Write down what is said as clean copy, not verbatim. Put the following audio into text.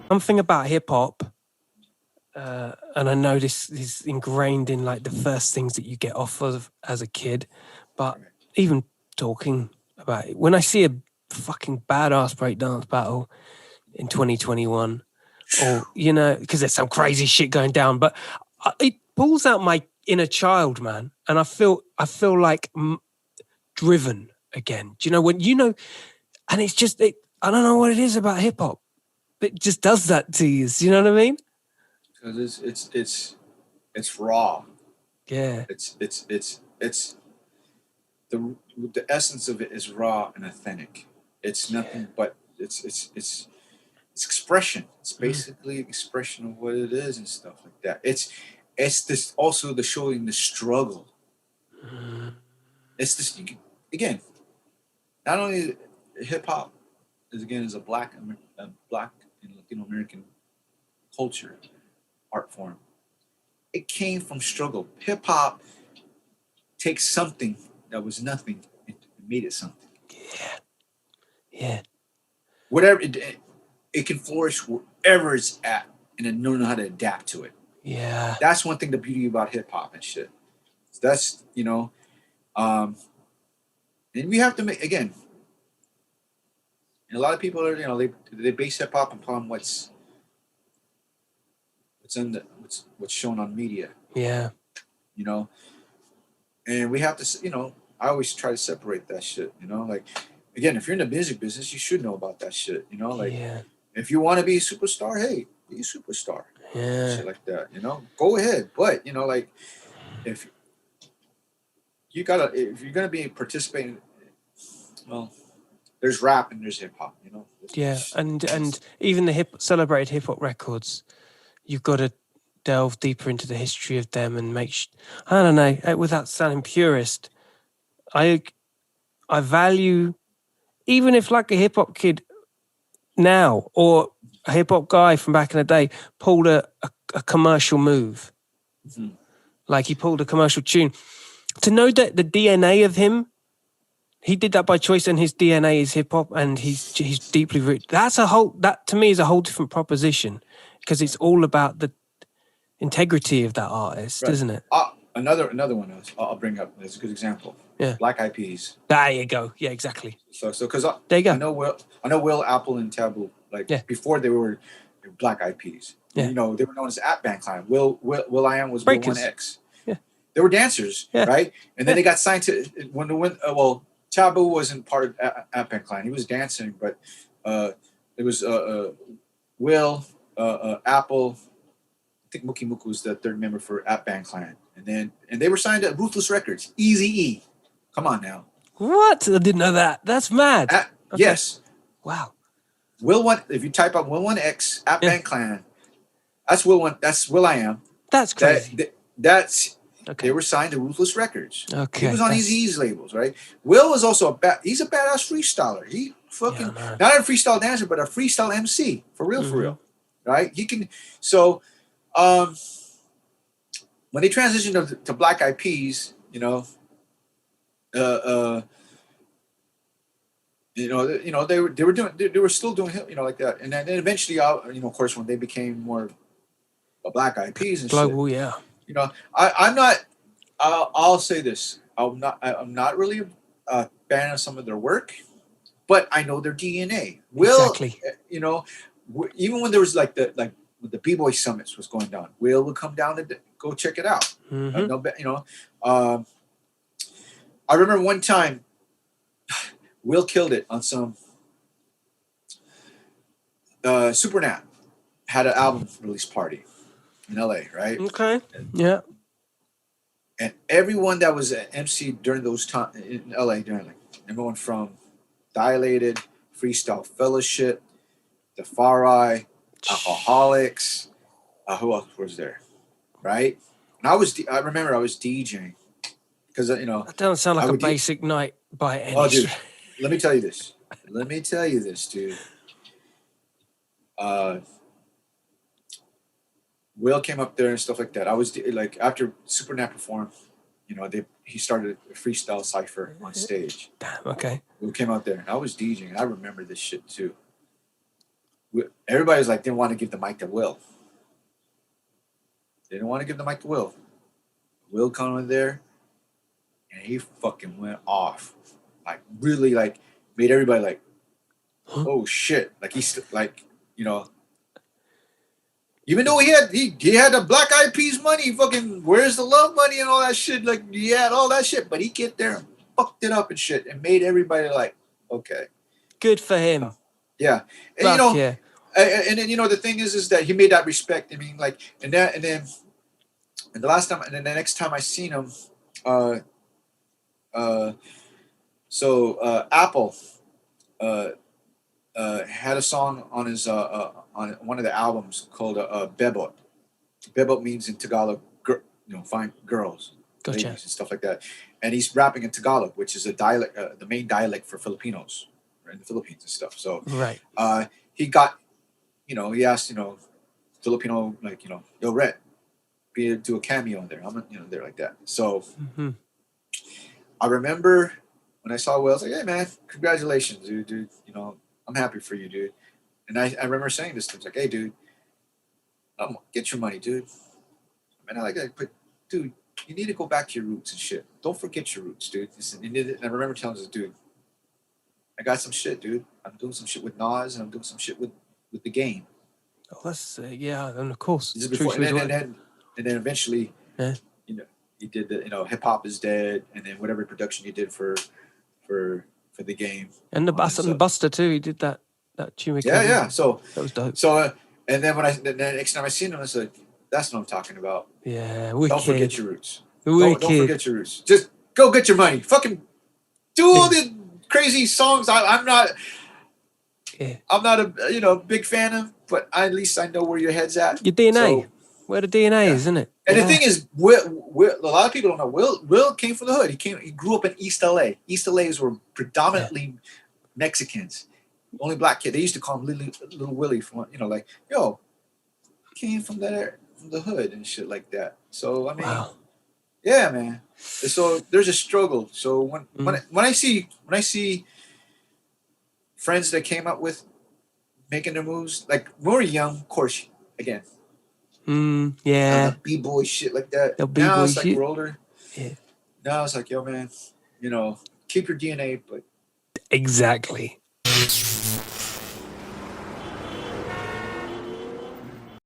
something about hip hop, and I know this is ingrained in like the first things that you get off of as a kid, but even talking about it, when I see a fucking badass breakdance battle in 2021, or you know, because there's some crazy shit going down, but it pulls out my inner child, man, and I feel like driven again. Do you know when you know? And it's just I don't know what it is about hip hop. It just does that to you. You know what I mean? Because it's raw. Yeah. It's the essence of it is raw and authentic. It's nothing but it's expression. It's basically expression of what it is and stuff like that. It's this also the showing the struggle. It's this again. Not only hip hop is a black and Latino American culture art form. It came from struggle. Hip hop takes something that was nothing and made it something. Yeah. Whatever it can flourish wherever it's at, and then know how to adapt to it. Yeah. That's one thing the beauty about hip hop and shit. That's and we have to make again. And a lot of people are they base hip hop upon what's what's shown on media. Yeah. And we have to I always try to separate that shit. Like again, if you're in the music business, you should know about that shit. Like if you want to be a superstar, hey, be a superstar. Yeah. Shit like that. Go ahead. But like if you're gonna be participating, well, there's rap and there's hip hop. Yeah, and even the celebrated hip hop records, you've got to delve deeper into the history of them and I don't know, without sounding purist, I value, even if like a hip hop kid now or a hip hop guy from back in the day pulled a commercial move, like he pulled a commercial tune, to know that the DNA of him, he did that by choice and his DNA is hip hop and he's deeply rooted. That to me is a whole different proposition because it's all about the integrity of that artist, right. Isn't it? Another one I'll bring up as a good example. Yeah. Black Eyed Peas. There you go. Yeah, exactly. So because there you go. I know Will, Apple, and Taboo. Before they were Black Eyed Peas. Yeah. They were known as At Band Clan. Will I Am was Breakers. Will 1X. Yeah. They were dancers, right? And then they got signed to well, Taboo wasn't part of At Band Clan. He was dancing, but it was Will, Apple. I think Mookie Mook was the third member for At Band Clan, and they were signed to Ruthless Records. Eazy-E, come on now. What? I didn't know that. That's mad. Okay. Yes. Wow. If you type up Will 1X At Band Clan, that's Will I Am. That's crazy. They were signed to Ruthless Records. Okay. He was on Eazy-E's labels, right? Will was also he's a badass freestyler. He fucking not a freestyle dancer, but a freestyle MC for real, right? He can when they transitioned to Black Eyed Peas, they were still doing like that, and then eventually, of course, when they became more Black Eyed Peas and global, shit, yeah. I'm not. I'll say this: I'm not really a fan of some of their work, but I know their DNA. Exactly. Even when there was when the B-Boy Summits was going down, Will would come down to go check it out. I remember one time, Will killed it on some. Supernat had an album release party in LA, right? Okay. Yeah. And everyone that was an MC during those times in LA, everyone from Dilated, Freestyle Fellowship, The Far Eye, Alcoholics, who else was there, right? And I remember I was DJing because that doesn't sound like a basic night by any stretch. Dude, let me tell you this, dude. Will came up there and stuff like that. I was after Supernat performed, he started a freestyle cipher on stage. Damn, okay. Will came out there and I was DJing. I remember this shit too. everybody was like, didn't want to give the mic to Will. They didn't want to give the mic to Will. Will come in there, and he fucking went off, like really, like made everybody like, oh shit, like he's like, you know, even though he had the Black Eyed Peas money, fucking Where's the Love money and all that shit, like he had all that shit, but he get there and fucked it up and shit, and made everybody like, okay, good for him. Yeah, and Fuck you know, yeah. And then you know the thing is that he made that respect. I mean, like, and then the last time, and then the next time I seen him, Apple had a song on his on one of the albums called Bebot. Bebot means in Tagalog, fine girls, Gotcha. ladies, and stuff like that. And he's rapping in Tagalog, which is a dialect, the main dialect for Filipinos, right, in the Philippines and stuff. So right, he got, he asked, Filipino, like, yo, Rhett, do a cameo in there. I'm, there like that. So I remember when I saw Will, I was like, hey man, congratulations, dude. I'm happy for you, dude. And I remember saying this to him, like, hey, dude, get your money, dude. And I like that, but dude, you need to go back to your roots and shit. Don't forget your roots, dude. And I remember telling this dude, I got some shit, dude. I'm doing some shit with Nas, and I'm doing some shit with the game. Oh, that's yeah, and of course. This is before, and then eventually, he did the hip hop is dead, and then whatever production he did for the game, and the Buster too. He did that tune. Yeah. So that was dope. So and then the next time I seen him, I said, "That's what I'm talking about." Yeah, wicked. Don't forget your roots. Don't forget your roots. Just go get your money. Fucking do all the crazy songs. I'm not. Yeah. I'm not a big fan of, but at least I know where your head's at. Your DNA, where the DNA is, isn't it? And the thing is, Will, a lot of people don't know. Will came from the hood. He grew up in East LA. East LA's were predominantly Mexicans. Only black kid. They used to call him Little Willie from like, yo, came from the hood and shit like that. So I mean, yeah, man. So there's a struggle. So when I see friends that came up with making their moves, like when we were young, of course, again. Yeah. B-boy shit like that. Now it's like we're older. Yeah. Now it's like, yo, man, keep your DNA, but exactly.